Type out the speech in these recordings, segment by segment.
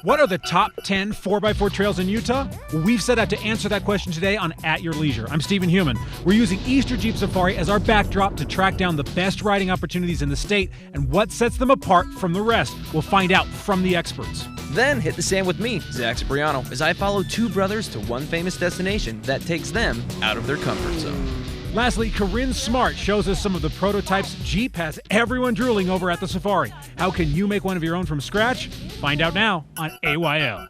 What are the top 10 4x4 trails in Utah? Well, we've set out to answer that question today on At Your Leisure. I'm Stephen Heumann. We're using Easter Jeep Safari as our backdrop to track down the best riding opportunities in the state and what sets them apart from the rest. We'll find out from the experts. Then hit the sand with me, Zach Cipriano, as I follow two brothers to one famous destination that takes them out of their comfort zone. Lastly, Corinne Smart shows us some of the prototypes Jeep has everyone drooling over at the Safari. How can you make one of your own from scratch? Find out now on AYL.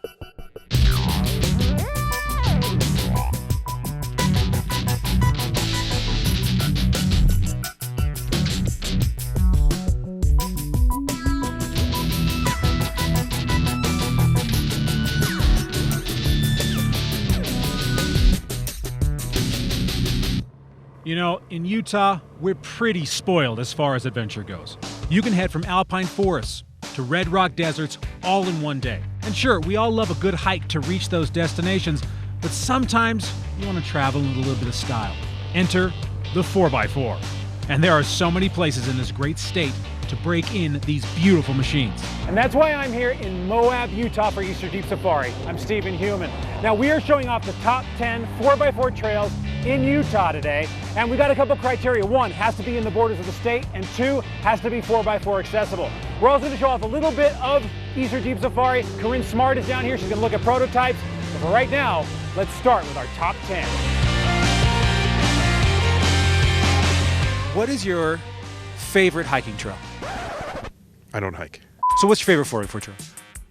You know, in Utah, we're pretty spoiled as far as adventure goes. You can head from alpine forests to red rock deserts all in one day. And sure, we all love a good hike to reach those destinations, but sometimes you want to travel with a little bit of style. Enter the 4x4. And there are so many places in this great state to break in these beautiful machines. And that's why I'm here in Moab, Utah for Easter Jeep Safari. I'm Stephen Heumann. Now we are showing off the top 10 4x4 trails in Utah today, and we got a couple criteria. One, has to be in the borders of the state, and two, has to be 4x4 accessible. We're also going to show off a little bit of Easter Jeep Safari. Corinne Smart is down here. She's going to look at prototypes. But for right now, let's start with our top 10. What is your favorite hiking trail? I don't hike. So what's your favorite 4x4 trail?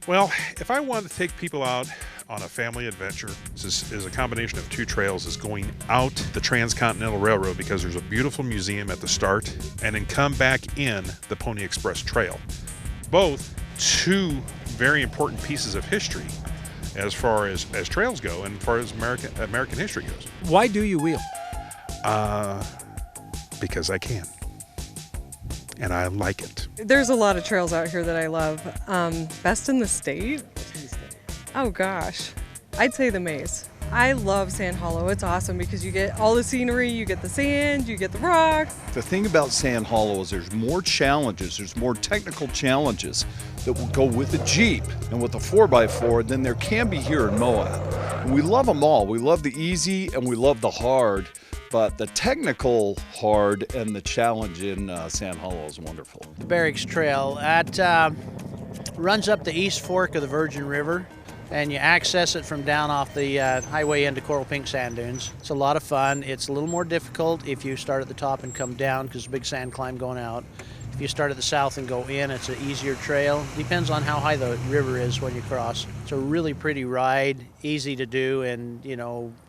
Well, if I want to take people out on a family adventure, this is a combination of two trails. Is going out the Transcontinental Railroad because there's a beautiful museum at the start, and then come back in the Pony Express Trail. Both two very important pieces of history as far as trails go and as far as American history goes. Why do you wheel? Because I can. And I like it. There's a lot of trails out here that I love. Best in the state? Oh gosh, I'd say the Maze. I love Sand Hollow. It's awesome because you get all the scenery, you get the sand, you get the rocks. The thing about Sand Hollow is there's more challenges, there's more technical challenges that will go with a Jeep and with a 4x4 than there can be here in Moab. And we love them all. We love the easy and we love the hard. But the technical hard and the challenge in Sand Hollow is wonderful. The Barrack Trail, that runs up the East Fork of the Virgin River, and you access it from down off the highway into Coral Pink Sand Dunes. It's a lot of fun. It's a little more difficult if you start at the top and come down because there's a big sand climb going out. If you start at the south and go in, it's an easier trail. Depends on how high the river is when you cross. It's a really pretty ride, easy to do in,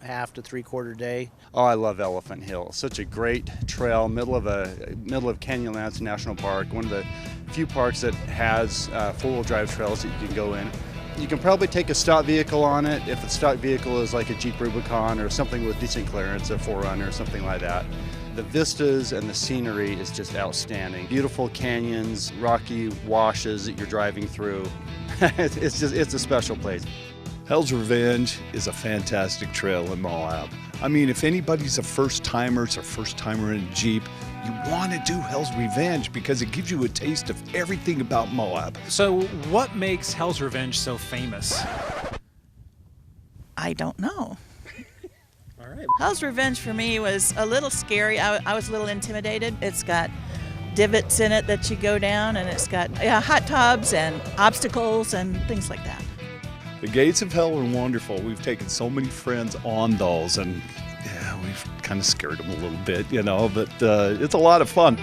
half to three-quarter day. Oh, I love Elephant Hill. Such a great trail, middle of Canyonlands National Park, one of the few parks that has four-wheel drive trails that you can go in. You can probably take a stock vehicle on it. If the stock vehicle is like a Jeep Rubicon or something with decent clearance, a 4Runner or something like that. The vistas and the scenery is just outstanding. Beautiful canyons, rocky washes that you're driving through. It's a special place. Hell's Revenge is a fantastic trail in Moab. I mean, if anybody's a first-timer, it's a first-timer in a Jeep, you want to do Hell's Revenge because it gives you a taste of everything about Moab. So what makes Hell's Revenge so famous? I don't know. All right. Hell's Revenge for me was a little scary. I was a little intimidated. It's got divots in it that you go down, and it's got hot tubs and obstacles and things like that. The Gates of Hell are wonderful. We've taken so many friends on those, and we've kind of scared them a little bit, but it's a lot of fun.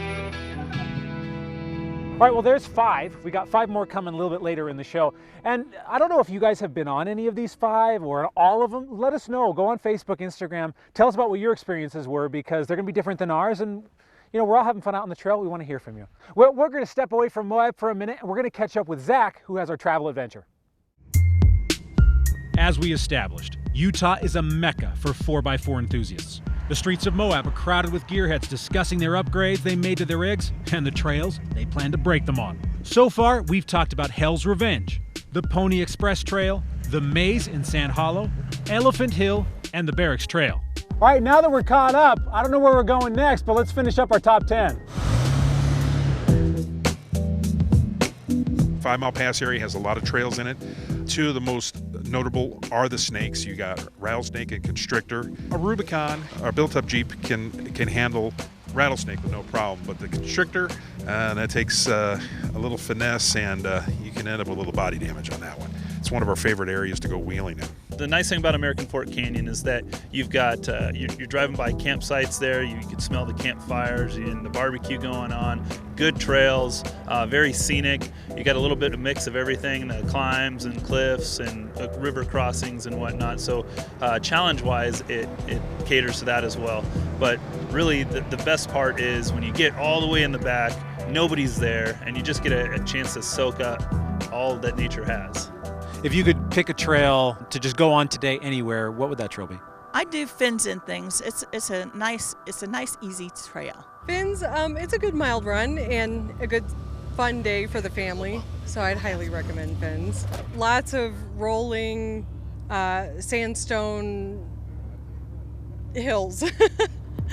All right, well, there's 5. We got 5 more coming a little bit later in the show. And I don't know if you guys have been on any of these 5 or all of them. Let us know. Go on Facebook, Instagram. Tell us about what your experiences were because they're going to be different than ours. And, we're all having fun out on the trail. We want to hear from you. We're going to step away from Moab for a minute, and we're going to catch up with Zach, who has our travel adventure. As we established, Utah is a mecca for 4x4 enthusiasts. The streets of Moab are crowded with gearheads discussing their upgrades they made to their rigs and the trails they plan to break them on. So far, we've talked about Hell's Revenge, the Pony Express Trail, the Maze in Sand Hollow, Elephant Hill, and the Barracks Trail. All right, now that we're caught up, I don't know where we're going next, but let's finish up our top 10. 5 Mile Pass area has a lot of trails in it. Two of the most notable are the snakes. You got rattlesnake and constrictor. A Rubicon, our built-up Jeep, can handle rattlesnake with no problem, but the constrictor, that takes a little finesse, and you can end up with a little body damage on that one. It's one of our favorite areas to go wheeling in. The nice thing about American Fork Canyon is that you've got, you're driving by campsites there, you can smell the campfires and the barbecue going on, good trails, very scenic. You got a little bit of mix of everything, the climbs and cliffs and river crossings and whatnot. So challenge-wise, it caters to that as well. But really the best part is when you get all the way in the back, nobody's there, and you just get a chance to soak up all that nature has. If you could pick a trail to just go on today anywhere, what would that trail be? I do fins and things. It's a nice easy trail. Fins, it's a good mild run and a good fun day for the family, so I'd highly recommend Fins. Lots of rolling sandstone hills.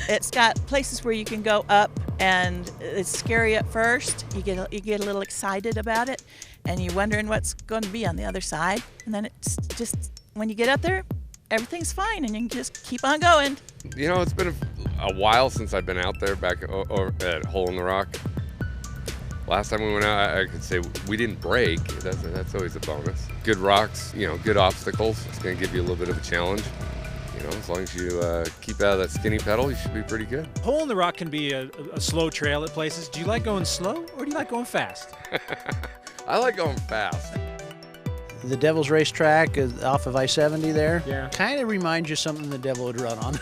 It's got places where you can go up, and it's scary at first. You get a little excited about it, and you're wondering what's going to be on the other side. And then it's just, when you get up there, everything's fine, and you can just keep on going. You know, it's been a while since I've been out there back over at Hole in the Rock. Last time we went out, I could say we didn't break. That's always a bonus. Good rocks, you know, good obstacles. It's going to give you a little bit of a challenge. You know, as long as you keep out of that skinny pedal, you should be pretty good. Hole in the Rock can be a slow trail at places. Do you like going slow or do you like going fast? I like going fast. The Devil's Racetrack is off of I-70 there. Yeah. Kind of reminds you of something the devil would run on.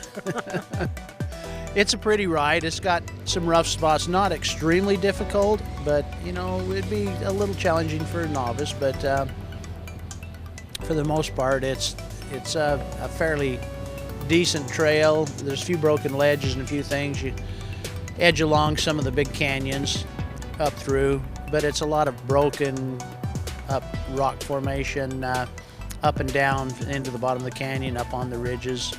It's a pretty ride. It's got some rough spots, not extremely difficult, but, you know, it'd be a little challenging for a novice, but for the most part, it's a fairly decent trail. There's a few broken ledges and a few things. You edge along some of the big canyons up through, but it's a lot of broken up rock formation, up and down into the bottom of the canyon, up on the ridges.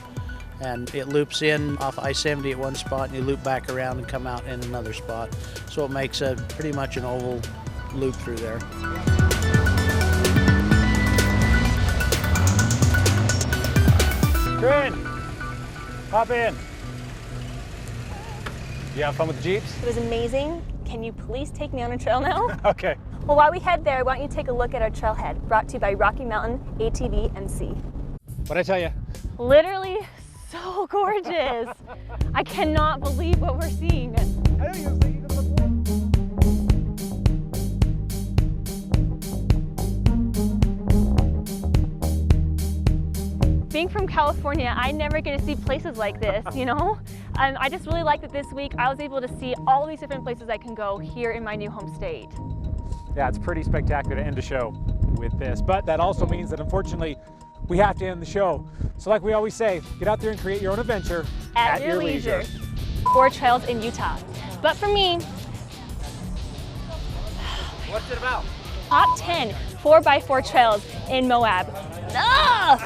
And it loops in off I-70 at one spot, and you loop back around and come out in another spot. So it makes pretty much an oval loop through there. Corinne, hop in. You have fun with the Jeeps? It was amazing. Can you please take me on a trail now? Okay. Well, while we head there, why don't you take a look at our trailhead, brought to you by Rocky Mountain ATV and C. What'd I tell you? Literally so gorgeous. I cannot believe what we're seeing. I don't even think Being from California, I never get to see places like this, you know? I just really like that this week I was able to see all these different places I can go here in my new home state. Yeah, it's pretty spectacular to end the show with this, but that also means that unfortunately we have to end the show. So like we always say, get out there and create your own adventure At your leisure. 4 trails in Utah. But for me, what's it about? top 10 4x4 trails in Moab. Ah!